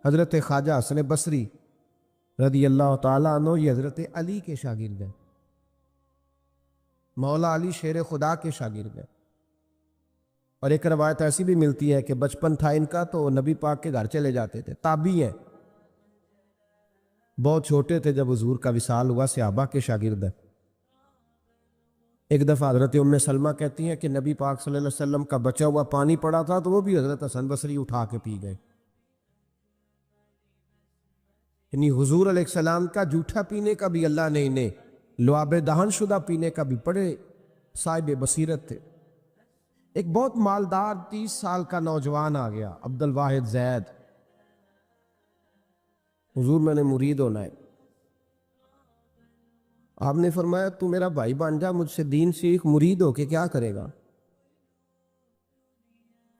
حضرت خواجہ حسن بصری رضی اللہ تعالیٰ عنہ یہ حضرت علی کے شاگرد ہیں، مولا علی شیر خدا کے شاگرد ہیں۔ اور ایک روایت ایسی بھی ملتی ہے کہ بچپن تھا ان کا تو نبی پاک کے گھر چلے جاتے تھے، تابعی ہیں، بہت چھوٹے تھے جب حضور کا وصال ہوا، صحابہ کے شاگرد ہیں۔ ایک دفعہ حضرت ام سلمہ کہتی ہیں کہ نبی پاک صلی اللہ علیہ وسلم کا بچا ہوا پانی پڑا تھا تو وہ بھی حضرت حسن بصری اٹھا کے پی گئے، یعنی حضور علیہ السلام کا جھوٹا پینے کا بھی اللہ نے انہیں، لعاب دہن شدہ پینے کا بھی بڑے صاحب بصیرت تھے۔ ایک بہت مالدار 30 سال کا نوجوان آ گیا، عبد الواحد زید، حضور میں نے مرید ہونا ہے۔ آپ نے فرمایا تو میرا بھائی بن جا، مجھ سے دین سیکھ، مرید ہو کے کیا کرے گا؟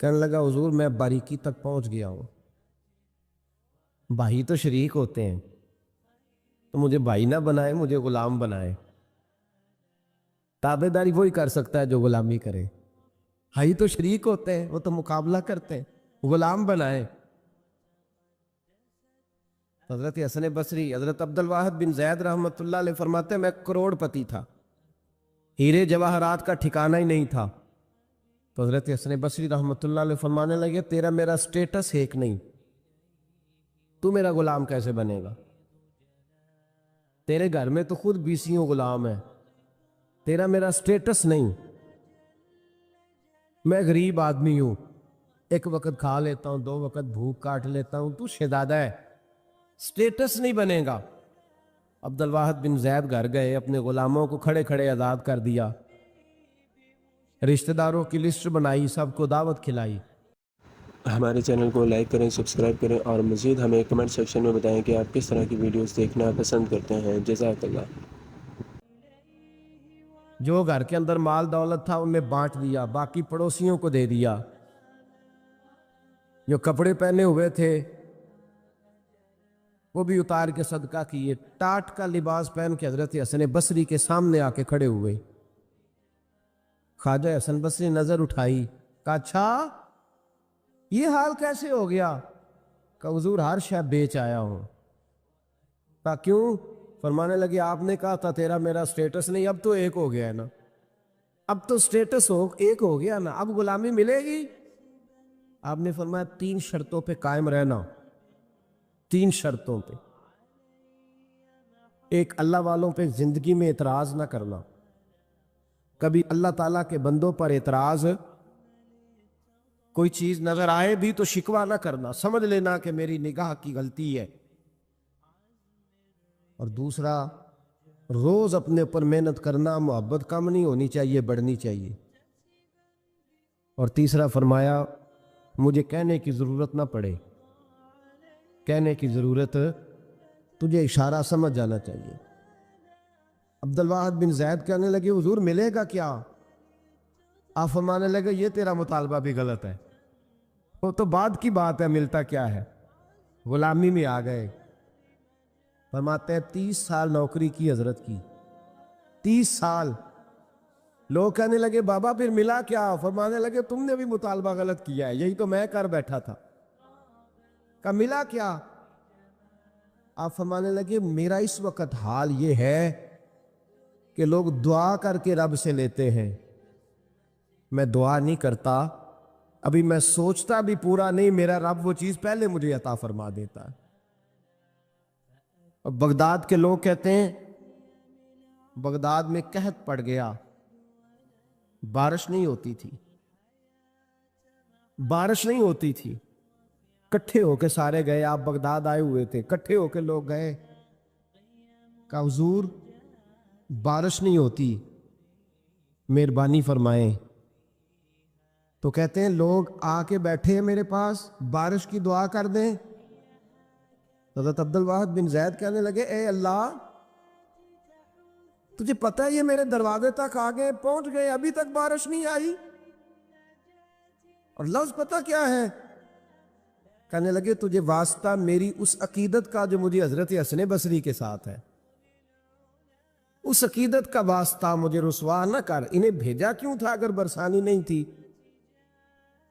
کہنے لگا حضور میں باریکی تک پہنچ گیا ہوں، بھائی تو شریک ہوتے ہیں، تو مجھے بھائی نہ بنائے، مجھے غلام بنائے۔ تابع داری وہی کر سکتا ہے جو غلامی کرے، بھائی تو شریک ہوتے ہیں، وہ تو مقابلہ کرتے ہیں، غلام بنائے۔ حضرت حسن بصری، حضرت عبد الواحد بن زید رحمۃ اللہ علیہ فرماتے ہیں میں کروڑ پتی تھا، ہیرے جواہرات کا ٹھکانہ ہی نہیں تھا۔ تو حضرت حسن بصری رحمۃ اللہ علیہ فرمانے لگے تیرا میرا سٹیٹس ایک نہیں، تو میرا غلام کیسے بنے گا؟ تیرے گھر میں تو خود 20 غلام ہیں، تیرا میرا سٹیٹس نہیں، میں غریب آدمی ہوں، ایک وقت کھا لیتا ہوں، 2 وقت بھوک کاٹ لیتا ہوں، تو شہزادہ ہے، سٹیٹس نہیں بنے گا۔ عبد الواحد بن زید گھر گئے، اپنے غلاموں کو کھڑے کھڑے آزاد کر دیا، رشتہ داروں کی لسٹ بنائی، سب کو دعوت کھلائی۔ ہمارے چینل کو لائک کریں، سبسکرائب کریں اور مزید ہمیں کمنٹ سیکشن میں بتائیں کہ آپ کس طرح کی ویڈیوز دیکھنا پسند کرتے ہیں۔ جزاک اللہ۔ جو گھر کے اندر مال دولت تھا ان میں بانٹ دیا، باقی پڑوسیوں کو دے دیا۔ جو کپڑے پہنے ہوئے تھے وہ بھی اتار کے صدقہ کیے۔ ٹاٹ کا لباس پہن کے حضرت حسن بصری کے سامنے آ کے کھڑے ہوئے۔ خواجہ حسن بصری نظر اٹھائی، کہا اچھا یہ حال کیسے ہو گیا؟ کہا حضور ہر شے بیچ آیا ہوں۔ کہا کیوں؟ فرمانے لگے آپ نے کہا تھا تیرا میرا سٹیٹس نہیں، اب تو ایک ہو گیا ہے نا، اب تو سٹیٹس ایک ہو گیا نا، اب غلامی ملے گی؟ آپ نے فرمایا 3 شرطوں پہ قائم رہنا، 3 شرطوں پہ۔ ایک، اللہ والوں پہ زندگی میں اعتراض نہ کرنا، کبھی اللہ تعالیٰ کے بندوں پر اعتراض، کوئی چیز نظر آئے بھی تو شکوہ نہ کرنا، سمجھ لینا کہ میری نگاہ کی غلطی ہے۔ اور دوسرا، روز اپنے اوپر محنت کرنا، محبت کم نہیں ہونی چاہیے، بڑھنی چاہیے۔ اور تیسرا فرمایا مجھے کہنے کی ضرورت نہ پڑے، کہنے کی ضرورت، تجھے اشارہ سمجھ جانا چاہیے۔ عبد الواحد بن زید کہنے لگے حضور ملے گا کیا؟ آپ فرمانے لگے یہ تیرا مطالبہ بھی غلط ہے، وہ تو بعد کی بات ہے، ملتا کیا ہے؟ غلامی میں آ گئے۔ فرماتے ہیں 30 سال نوکری کی حضرت کی، 30 سال۔ لوگ کہنے لگے بابا پھر ملا کیا؟ فرمانے لگے تم نے بھی مطالبہ غلط کیا ہے، یہی تو میں کر بیٹھا تھا۔ کہا ملا کیا؟ آپ فرمانے لگے میرا اس وقت حال یہ ہے کہ لوگ دعا کر کے رب سے لیتے ہیں، میں دعا نہیں کرتا، ابھی میں سوچتا بھی پورا نہیں، میرا رب وہ چیز پہلے مجھے عطا فرما دیتا ہے۔ اور بغداد کے لوگ کہتے ہیں بغداد میں قحط پڑ گیا، بارش نہیں ہوتی تھی، بارش نہیں ہوتی تھی، کٹھے ہو کے سارے گئے، آپ بغداد آئے ہوئے تھے، کٹھے ہو کے لوگ گئے، کہا حضور بارش نہیں ہوتی، مہربانی فرمائیں۔ تو کہتے ہیں لوگ آ کے بیٹھے ہیں میرے پاس، بارش کی دعا کر دیں۔ حضرت عبد الواحد بن زید کہنے لگے اے اللہ تجھے پتہ ہے یہ میرے دروازے تک آ گئے، پہنچ گئے، ابھی تک بارش نہیں آئی، اور لفظ پتہ کیا ہے؟ کہنے لگے تجھے واسطہ میری اس عقیدت کا جو مجھے حضرت حسن بصری کے ساتھ ہے، اس عقیدت کا واسطہ، مجھے رسوا نہ کر۔ انہیں بھیجا کیوں تھا اگر برسانی نہیں تھی؟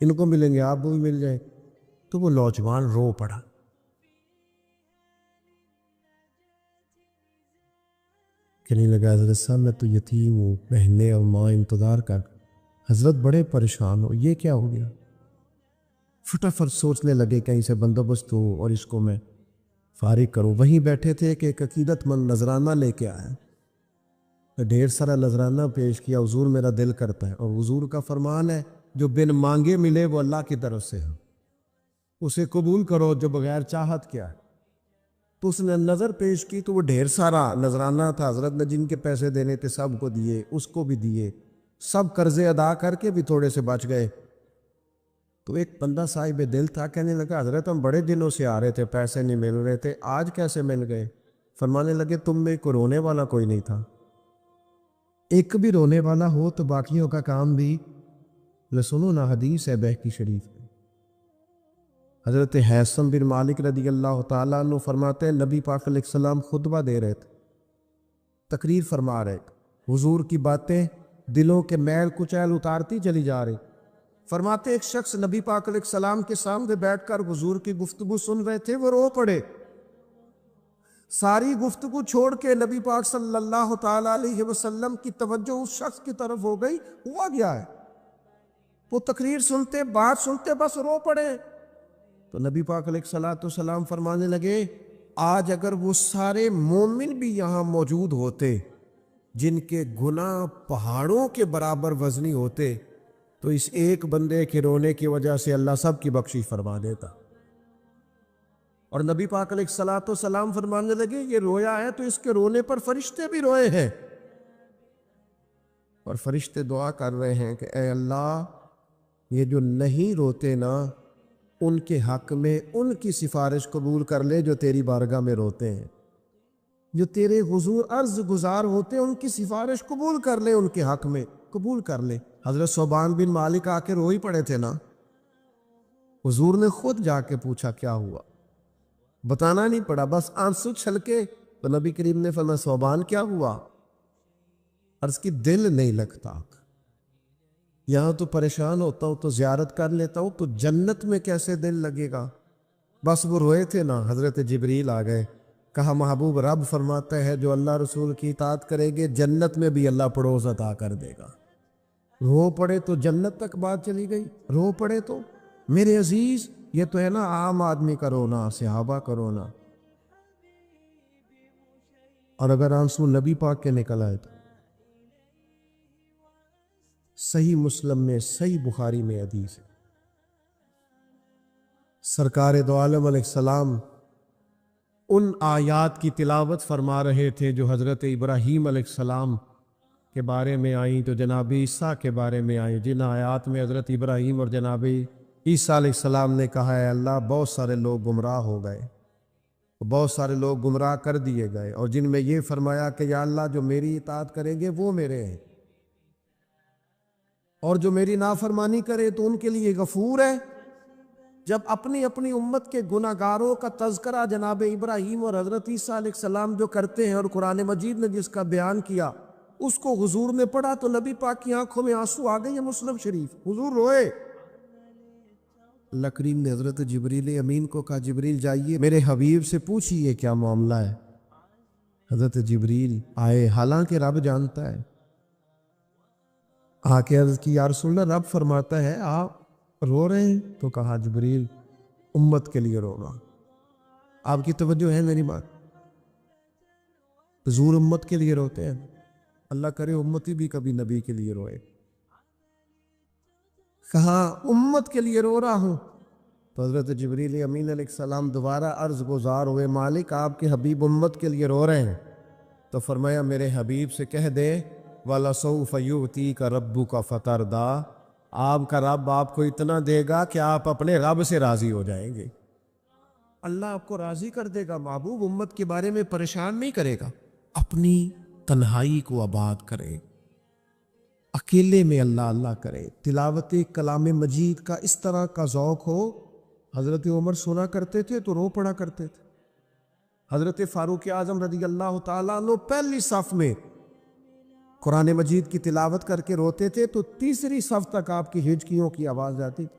ان کو ملیں گے آپ کو بھی مل جائے. تو وہ نوجوان رو پڑا. کہنے لگا حضرت صاحب میں تو یتیم ہوں، بہنیں اور ماں انتظار کر. حضرت بڑے پریشان ہو، یہ کیا ہو گیا؟ فٹافٹ سوچنے لگے کہیں سے بندوبست ہو اور اس کو میں فارغ کروں. وہیں بیٹھے تھے کہ ایک عقیدت مند نذرانہ لے کے آیا. ڈھیر سارا نذرانہ پیش کیا. حضور میرا دل کرتا ہے، اور حضور کا فرمان ہے جو بن مانگے ملے وہ اللہ کی طرف سے ہے، اسے قبول کرو جو بغیر چاہت کیا ہے. تو اس نے نظر پیش کی تو وہ ڈھیر سارا نذرانہ تھا. حضرت نے جن کے پیسے دینے تھے سب کو دیے، اس کو بھی دیے، سب قرضے ادا کر کے بھی تھوڑے سے بچ گئے. تو ایک بندہ صاحب دل تھا، کہنے لگا حضرت ہم بڑے دنوں سے آ رہے تھے، پیسے نہیں مل رہے تھے، آج کیسے مل گئے؟ فرمانے لگے تم میں کوئی رونے والا کوئی نہیں تھا. ایک بھی رونے والا ہو تو باقیوں کا کام بھی. سنو نا، حدیث ہے بہقی شریف میں. حضرت حیثم بن مالک رضی اللہ تعالیٰ عنہ فرماتے ہیں نبی پاک علیہ السلام خطبہ دے رہے تھے، تقریر فرما رہے تھے. حضور کی باتیں دلوں کے میل کچیل اتارتی چلی جا رہی. فرماتے ایک شخص نبی پاک علیہ السلام کے سامنے بیٹھ کر حضور کی گفتگو سن رہے تھے، وہ رو پڑے. ساری گفتگو چھوڑ کے نبی پاک صلی اللہ تعالیٰ علیہ وسلم کی توجہ اس شخص کی طرف ہو گئی. ہوا گیا ہے؟ وہ تقریر سنتے، بات سنتے بس رو پڑے. تو نبی پاک علیہ السلام فرمانے لگے آج اگر وہ سارے مومن بھی یہاں موجود ہوتے جن کے گناہ پہاڑوں کے برابر وزنی ہوتے تو اس ایک بندے کے رونے کی وجہ سے اللہ سب کی بخشش فرما دیتا. اور نبی پاک علیہ السلام فرمانے لگے یہ رویا ہے تو اس کے رونے پر فرشتے بھی روئے ہیں، اور فرشتے دعا کر رہے ہیں کہ اے اللہ یہ جو نہیں روتے نا ان کے حق میں ان کی سفارش قبول کر لے جو تیری بارگاہ میں روتے ہیں. جو تیرے حضور عرض گزار ہوتے ان کی سفارش قبول کر لے، ان کے حق میں قبول کر لے. حضرت صوبان بن مالک آ کے رو ہی پڑے تھے نا. حضور نے خود جا کے پوچھا کیا ہوا، بتانا نہیں پڑا، بس آنسو چھلکے. تو نبی کریم نے فرمایا صوبان کیا ہوا؟ عرض کی دل نہیں لگتا، یہاں تو پریشان ہوتا ہوں تو زیارت کر لیتا ہوں، تو جنت میں کیسے دل لگے گا؟ بس وہ روئے تھے نا. حضرت جبریل آ گئے، کہا محبوب رب فرماتا ہے جو اللہ رسول کی اطاعت کرے گے جنت میں بھی اللہ پڑوس عطا کر دے گا. رو پڑے تو جنت تک بات چلی گئی. رو پڑے تو میرے عزیز یہ تو ہے نا عام آدمی کا رونا، صحابہ کا رونا. اور اگر آنسو نبی پاک کے نکل آئے تو صحیح مسلم میں، صحیح بخاری میں حدیث ہے، سرکار دو عالم علیہ السلام ان آیات کی تلاوت فرما رہے تھے جو حضرت ابراہیم علیہ السلام کے بارے میں آئیں، تو جناب عیسیٰ کے بارے میں آئیں، جن آیات میں حضرت ابراہیم اور جناب عیسیٰ علیہ السلام نے کہا ہے اللہ بہت سارے لوگ گمراہ ہو گئے، بہت سارے لوگ گمراہ کر دیے گئے، اور جن میں یہ فرمایا کہ یا اللہ جو میری اطاعت کریں گے وہ میرے ہیں، اور جو میری نافرمانی کرے تو ان کے لیے غفور ہے. جب اپنی اپنی امت کے گناہ گاروں کا تذکرہ جناب ابراہیم اور حضرت عیسیٰ علیہ السلام جو کرتے ہیں، اور قرآن مجید نے جس کا بیان کیا اس کو حضور نے پڑھا تو نبی پاک کی آنکھوں میں آنسو آ گئے. مسلم شریف حضور روئے. اللہ کریم نے حضرت جبریل امین کو کہا جبریل جائیے میرے حبیب سے پوچھئے کیا معاملہ ہے. حضرت جبریل آئے، حالانکہ رب جانتا ہے، آ کے عرض کی یا رسول اللہ رب فرماتا ہے آپ رو رہے ہیں؟ تو کہا جبریل امت کے لیے رو رہا. آپ کی توجہ ہے میری بات؟ حضور امت کے لیے روتے ہیں. اللہ کرے امتی بھی کبھی نبی کے لیے روئے. کہا امت کے لیے رو رہا ہوں. تو حضرت جبریل امین علیہ السلام دوبارہ عرض گزار ہوئے مالک آپ کے حبیب امت کے لیے رو رہے ہیں. تو فرمایا میرے حبیب سے کہہ دے وَلَسَوْفَ يُؤْتِيكَ رَبُّكَ فَتَرْضَىٰ، آپ کا رب آپ کو اتنا دے گا کہ آپ اپنے رب سے راضی ہو جائیں گے. اللہ آپ کو راضی کر دے گا. محبوب امت کے بارے میں پریشان نہیں کرے گا. اپنی تنہائی کو آباد کرے، اکیلے میں اللہ اللہ کرے، تلاوت کلام مجید کا اس طرح کا ذوق ہو. حضرت عمر سنا کرتے تھے تو رو پڑا کرتے تھے. حضرت فاروق اعظم رضی اللہ تعالیٰ عنہ پہلی صف میں قرآن مجید کی تلاوت کر کے روتے تھے تو تیسری صف تک آپ کی ہچکیوں کی آواز جاتی تھی.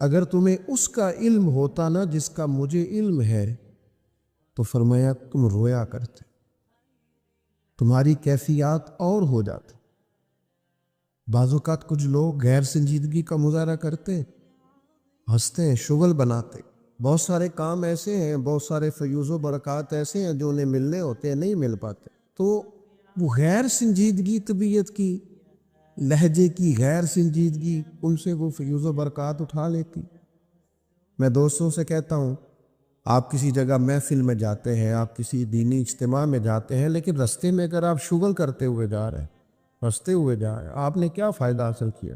اگر تمہیں اس کا علم ہوتا نا جس کا مجھے علم ہے تو فرمایا تم رویا کرتے، تمہاری کیفیات اور ہو جاتی۔ بعض اوقات کچھ لوگ غیر سنجیدگی کا مظاہرہ کرتے، ہنستے ہیں، شغل بناتے۔ بہت سارے کام ایسے ہیں، بہت سارے فیوز و برکات ایسے ہیں جو انہیں ملنے ہوتے ہیں، نہیں مل پاتے، تو وہ غیر سنجیدگی، طبیعت کی، لہجے کی غیر سنجیدگی، ان سے وہ فیوز و برکات اٹھا لیتی۔ میں دوستوں سے کہتا ہوں، آپ کسی جگہ محفل میں جاتے ہیں، آپ کسی دینی اجتماع میں جاتے ہیں، لیکن رستے میں اگر آپ شغل کرتے ہوئے جا رہے ہیں، ہنستے ہوئے جا رہے ہیں، آپ نے کیا فائدہ حاصل کیا؟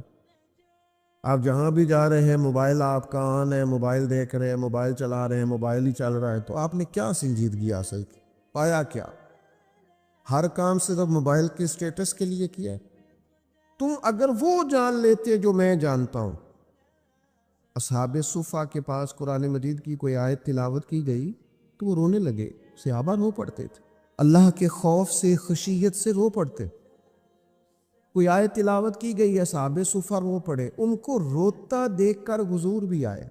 آپ جہاں بھی جا رہے ہیں، موبائل آپ کا آن ہے، موبائل دیکھ رہے ہیں، موبائل چلا رہے ہیں، موبائل ہی چل رہا ہے، تو آپ نے کیا سنجیدگی حاصل کی؟ پایا کیا؟ ہر کام صرف موبائل کے اسٹیٹس کے لیے کیا ہے؟ تم اگر وہ جان لیتے جو میں جانتا ہوں، اصحاب صفا کے پاس قرآن مجید کی کوئی آیت تلاوت کی گئی تو وہ رونے لگے، صحابہ رو پڑتے تھے، اللہ کے خوف سے، خشیت سے رو پڑتے۔ کوئی آیت تلاوت کی گئی، اصحاب صفا رو پڑے، ان کو روتا دیکھ کر حضور بھی آئے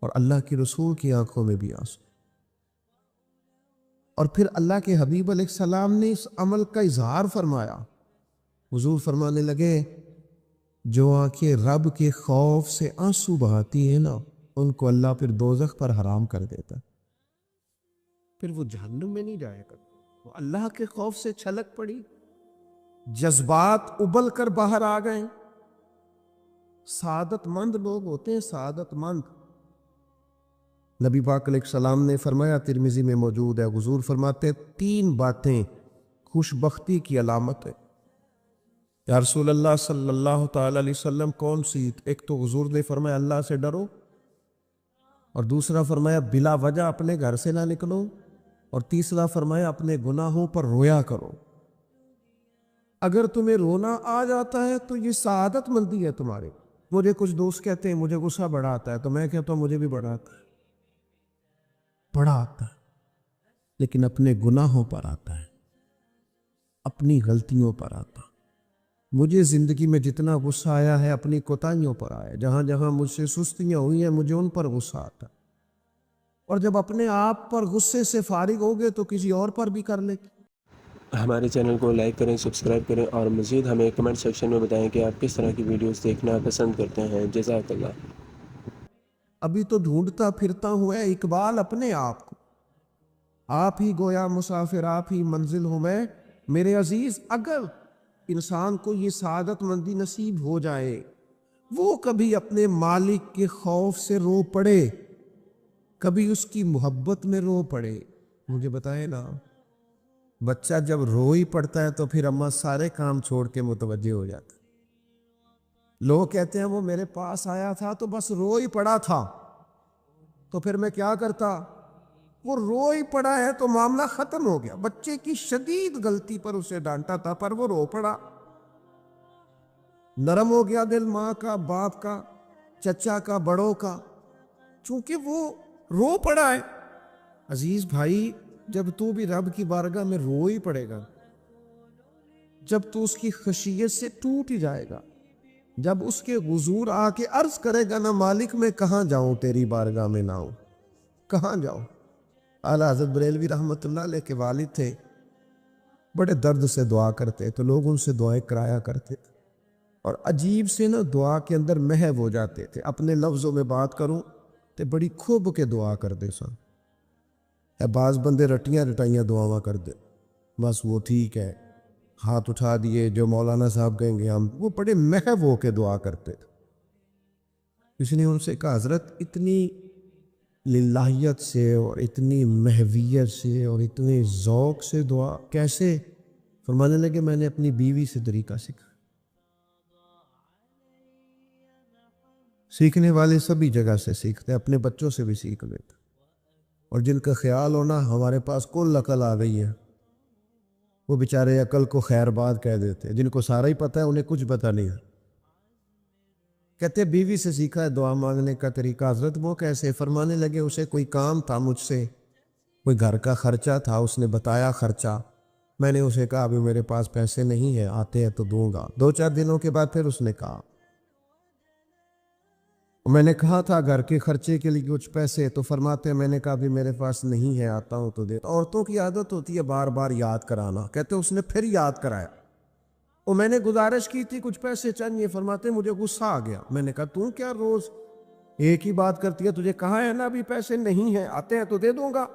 اور اللہ کے رسول کی آنکھوں میں بھی آنسو۔ اور پھر اللہ کے حبیب علیہ السلام نے اس عمل کا اظہار فرمایا۔ حضور فرمانے لگے، جو آنکھیں رب کے خوف سے آنسو بہاتی ہیں نا، ان کو اللہ پھر دوزخ پر حرام کر دیتا، پھر وہ جہنم میں نہیں جائے گا۔ وہ اللہ کے خوف سے چھلک پڑی، جذبات ابل کر باہر آ گئے۔ سعادت مند لوگ ہوتے ہیں، سعادت مند۔ نبی پاک علیہ السلام نے فرمایا، ترمذی میں موجود ہے، حضور فرماتے ہیں 3 باتیں خوش بختی کی علامت ہے۔ یا رسول اللہ صلی اللہ تعالی علیہ وسلم کون سی؟ ایک تو حضور نے فرمایا اللہ سے ڈرو، اور دوسرا فرمایا بلا وجہ اپنے گھر سے نہ نکلو، اور تیسرا فرمایا اپنے گناہوں پر رویا کرو۔ اگر تمہیں رونا آ جاتا ہے تو یہ سعادت مندی ہے تمہاری۔ مجھے کچھ دوست کہتے ہیں مجھے غصہ بڑا آتا ہے، تو میں کہتا ہوں مجھے بھی بڑا آتا ہے، بڑا آتا ہے، لیکن اپنے گناہوں پر آتا ہے، اپنی غلطیوں پر آتا ہے۔ مجھے زندگی میں جتنا غصہ آیا ہے اپنی کوتاہیوں پر آیا، جہاں جہاں مجھ سے سستیاں ہوئی ہیں مجھے ان پر غصہ آتا ہے۔ اور جب اپنے آپ پر غصے سے فارغ ہوگے تو کسی اور پر بھی کر لیں۔ ہمارے چینل کو لائک کریں، سبسکرائب کریں اور مزید ہمیں کمنٹ سیکشن میں بتائیں کہ آپ کس طرح کی ویڈیوز دیکھنا پسند کرتے ہیں۔ جزاک اللہ۔ ابھی تو ڈھونڈتا پھرتا ہوں اے اقبال اپنے آپ کو، آپ ہی گویا مسافر، آپ ہی منزل ہوں میں۔ میرے عزیز، اگر انسان کو یہ سعادت مندی نصیب ہو جائے، وہ کبھی اپنے مالک کے خوف سے رو پڑے، کبھی اس کی محبت میں رو پڑے۔ مجھے بتائے نا، بچہ جب رو ہی پڑتا ہے تو پھر اماں سارے کام چھوڑ کے متوجہ ہو جاتا ہے۔ لوگ کہتے ہیں وہ میرے پاس آیا تھا تو بس رو ہی پڑا تھا، تو پھر میں کیا کرتا؟ وہ رو ہی پڑا ہے تو معاملہ ختم ہو گیا۔ بچے کی شدید غلطی پر اسے ڈانٹا تھا پر وہ رو پڑا، نرم ہو گیا دل ماں کا، باپ کا، چچا کا، بڑوں کا، چونکہ وہ رو پڑا ہے۔ عزیز بھائی، جب تو بھی رب کی بارگاہ میں رو ہی پڑے گا، جب تو اس کی خشیت سے ٹوٹ ہی جائے گا، جب اس کے حضور آ کے عرض کرے گا نا مالک میں کہاں جاؤں تیری بارگاہ میں نہ ہوں، کہاں جاؤں؟ اعلیٰ حضرت بریلوی رحمۃ اللہ علیہ کے والد تھے، بڑے درد سے دعا کرتے تو لوگ ان سے دعائیں کرایا کرتے تھے، اور عجیب سے نا دعا کے اندر محو ہو جاتے تھے۔ اپنے لفظوں میں بات کروں تو بڑی خوب کے دعا کر دے سن۔ بعض بندے رٹیاں رٹائیاں دعاواں کر دے، بس وہ ٹھیک ہے، ہاتھ اٹھا دیے جو مولانا صاحب کہیں گے ہم، وہ بڑے محو ہو کے دعا کرتے تھے۔ اس نے ان سے کہا حضرت اتنی للہیت سے اور اتنی محویت سے اور اتنے ذوق سے دعا کیسے؟ فرمانے لگے میں نے اپنی بیوی سے طریقہ سیکھا۔ سیکھنے والے سبھی جگہ سے سیکھتے، اپنے بچوں سے بھی سیکھ لیتے، اور جن کا خیال ہونا ہمارے پاس کل عقل آ گئی ہے، وہ بیچارے عقل کو خیر بات کہہ دیتے ہیں، جن کو سارا ہی پتہ ہے انہیں کچھ پتہ نہیں ہے۔ کہتے بیوی سے سیکھا ہے دعا مانگنے کا طریقہ۔ حضرت وہ کیسے؟ فرمانے لگے اسے کوئی کام تھا مجھ سے، کوئی گھر کا خرچہ تھا، اس نے بتایا خرچہ، میں نے اسے کہا ابھی میرے پاس پیسے نہیں ہیں، آتے ہیں تو دوں گا۔ 2-4 دنوں کے بعد پھر اس نے کہا میں نے کہا تھا گھر کے خرچے کے لیے کچھ پیسے، تو فرماتے ہیں میں نے کہا بھی میرے پاس نہیں ہے، آتا ہوں تو دیتا۔ عورتوں کی عادت ہوتی ہے بار بار یاد کرانا، کہتے اس نے پھر یاد کرایا، اور میں نے گزارش کی تھی کچھ پیسے چاہیے، فرماتے مجھے غصہ آ گیا۔ میں نے کہا تو کیا روز ایک ہی بات کرتی ہے، تجھے کہا ہے نا ابھی پیسے نہیں ہیں، آتے ہیں تو دے دوں گا،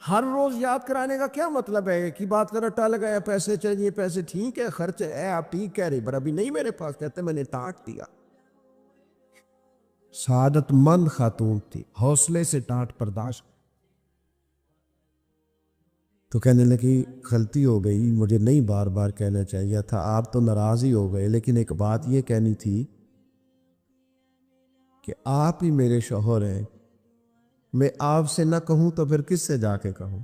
ہر روز یاد کرانے کا کیا مطلب ہے؟ ایک ہی بات کرا ٹل گیا، پیسے چاہیے پیسے، ٹھیک ہے خرچ ہے آپ ٹھیک کہہ رہی پر ابھی نہیں میرے پاس، کہتے میں نے ڈانٹ دیا۔ سعادت مند خاتون تھی، حوصلے سے ڈانٹ برداشت۔ تو کہنے لگی غلطی ہو گئی، مجھے نہیں بار بار کہنا چاہیے تھا، آپ تو ناراض ہی ہو گئے، لیکن ایک بات یہ کہنی تھی کہ آپ ہی میرے شوہر ہیں، میں آپ سے نہ کہوں تو پھر کس سے جا کے کہوں؟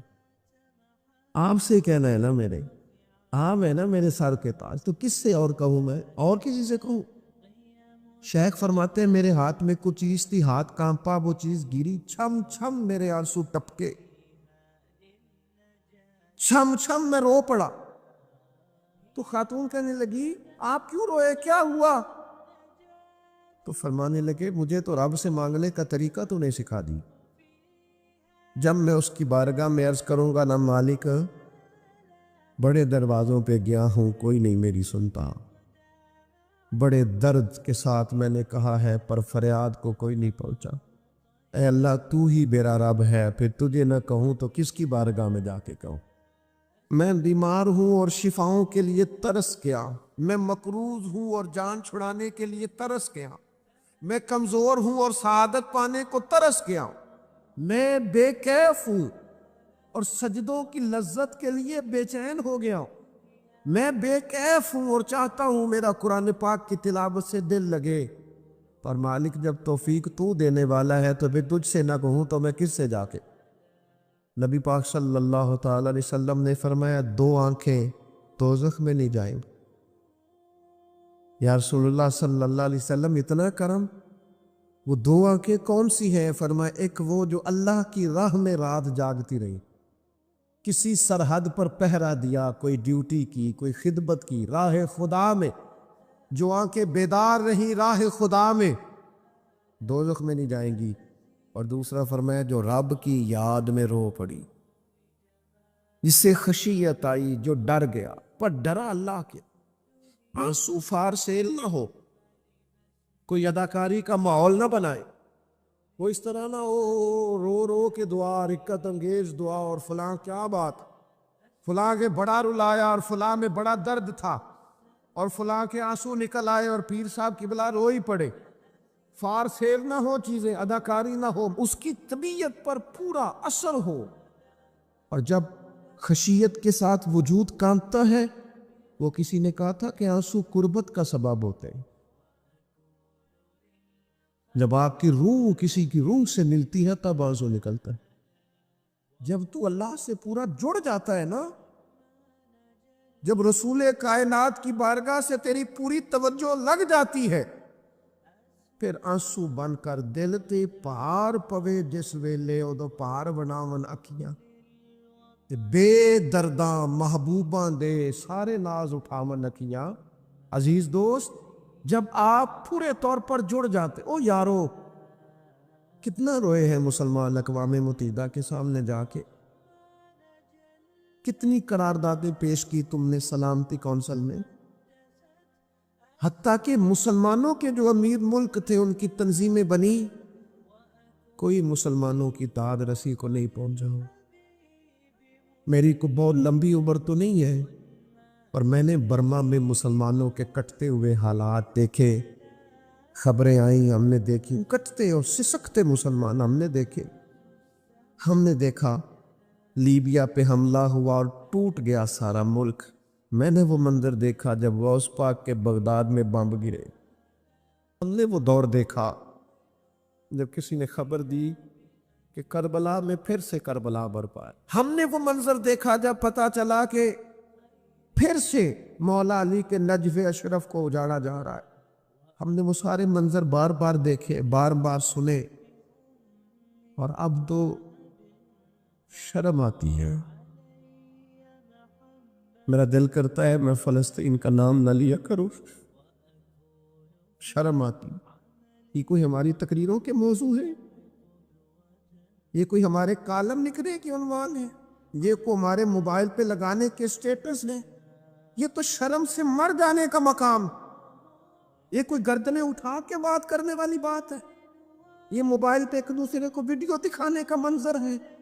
آپ سے کہنا ہے نا، میرے آپ ہے نا میرے سر کے تاج، تو کس سے اور کہوں؟ میں اور کسی سے کہوں؟ شیخ فرماتے ہیں میرے ہاتھ میں کچھ چیز تھی، ہاتھ کانپا، وہ چیز گری، چھم چھم میرے آنسو ٹپکے، چھم چھم میں رو پڑا۔ تو خاتون کہنے لگی آپ کیوں روئے، کیا ہوا؟ تو فرمانے لگے مجھے تو رب سے مانگنے کا طریقہ تو نہیں سکھا دی، جب میں اس کی بارگاہ میں عرض کروں گا نا مالک بڑے دروازوں پہ گیا ہوں کوئی نہیں میری سنتا، بڑے درد کے ساتھ میں نے کہا ہے پر فریاد کو کوئی نہیں پہنچا، اے اللہ تو ہی میرا رب ہے، پھر تجھے نہ کہوں تو کس کی بارگاہ میں جا کے کہوں؟ میں بیمار ہوں اور شفاؤں کے لیے ترس گیا، میں مقروض ہوں اور جان چھڑانے کے لیے ترس گیا، میں کمزور ہوں اور سعادت پانے کو ترس گیا، میں بے کیف ہوں اور سجدوں کی لذت کے لیے بے چین ہو گیا ہوں، میں بے کیف ہوں اور چاہتا ہوں میرا قرآن پاک کی تلاوت سے دل لگے، پر مالک جب توفیق تو دینے والا ہے تو پھر تجھ سے نہ کہوں تو میں کس سے جا کے؟ نبی پاک صلی اللہ تعالی علیہ وسلم نے فرمایا دو آنکھیں دوزخ میں نہیں جائیں۔ یا رسول اللہ صلی اللہ علیہ وسلم اتنا کرم، وہ دو آنکھیں کون سی ہیں؟ فرمایا ایک وہ جو اللہ کی راہ میں رات جاگتی رہی، کسی سرحد پر پہرا دیا، کوئی ڈیوٹی کی، کوئی خدمت کی، راہ خدا میں جو آنکھیں بیدار رہیں راہ خدا میں، دوزخ میں نہیں جائیں گی۔ اور دوسرا فرمایا جو رب کی یاد میں رو پڑی، جس سے خشیت آئی، جو ڈر گیا، پر ڈرا اللہ کے، آنسو فار سیل نہ ہو، کوئی اداکاری کا ماحول نہ بنائے، وہ اس طرح نہ ہو رو رو کے دعا، رکت انگیز دعا، اور فلاں کیا بات، فلاں کے بڑا رلایا اور فلاں میں بڑا درد تھا اور فلاں کے آنسو نکل آئے اور پیر صاحب کی بلا رو ہی پڑے، فار سیل نہ ہو چیزیں، اداکاری نہ ہو، اس کی طبیعت پر پورا اثر ہو۔ اور جب خشیت کے ساتھ وجود کانپتا ہے، وہ کسی نے کہا تھا کہ آنسو قربت کا سبب ہوتے ہیں، جب آپ کی روح کسی کی روح سے ملتی ہے تب آنسو نکلتا ہے، جب تو اللہ سے پورا جڑ جاتا ہے نا، جب رسول کائنات کی بارگاہ سے تیری پوری توجہ لگ جاتی ہے، پھر آنسو بن کر دل تے پار پوے جس ویلے ادو پار بناون اکھیاں، تے بے درداں محبوباں دے سارے ناز اٹھاون اکھیاں۔ عزیز دوست، جب آپ پورے طور پر جڑ جاتے، او یارو کتنا روئے ہیں مسلمان اقوام متحدہ کے سامنے جا کے، کتنی قراردادیں پیش کی تم نے سلامتی کونسل میں، حتیٰ کہ مسلمانوں کے جو امیر ملک تھے ان کی تنظیمیں بنی، کوئی مسلمانوں کی داد رسی کو نہیں پہنچا۔ میری کو بہت لمبی عمر تو نہیں ہے، پر میں نے برما میں مسلمانوں کے کٹتے ہوئے حالات دیکھے، خبریں آئیں ہم نے دیکھی، کٹتے اور سسکتے مسلمان ہم نے دیکھے، ہم نے دیکھا لیبیا پہ حملہ ہوا اور ٹوٹ گیا سارا ملک، میں نے وہ منظر دیکھا جب غوث پاک کے بغداد میں بمب گرے، ہم نے وہ دور دیکھا جب کسی نے خبر دی کہ کربلا میں پھر سے کربلا برپا ہے، ہم نے وہ منظر دیکھا جب پتہ چلا کہ پھر سے مولا علی کے نجف اشرف کو اجاڑا جا رہا ہے، ہم نے وہ سارے منظر بار بار دیکھے، بار بار سنے، اور اب تو شرم آتی ہے، میرا دل کرتا ہے میں فلسطین کا نام نہ لیا کروں، شرم آتی۔ یہ کوئی ہماری تقریروں کے موضوع ہے؟ یہ کوئی ہمارے کالم نکلے کے عنوان ہے؟ یہ کو ہمارے موبائل پہ لگانے کے سٹیٹس ہیں؟ یہ تو شرم سے مر جانے کا مقام. یہ کوئی گردنیں اٹھا کے بات کرنے والی بات ہے؟ یہ موبائل پہ ایک دوسرے کو ویڈیو دکھانے کا منظر ہے؟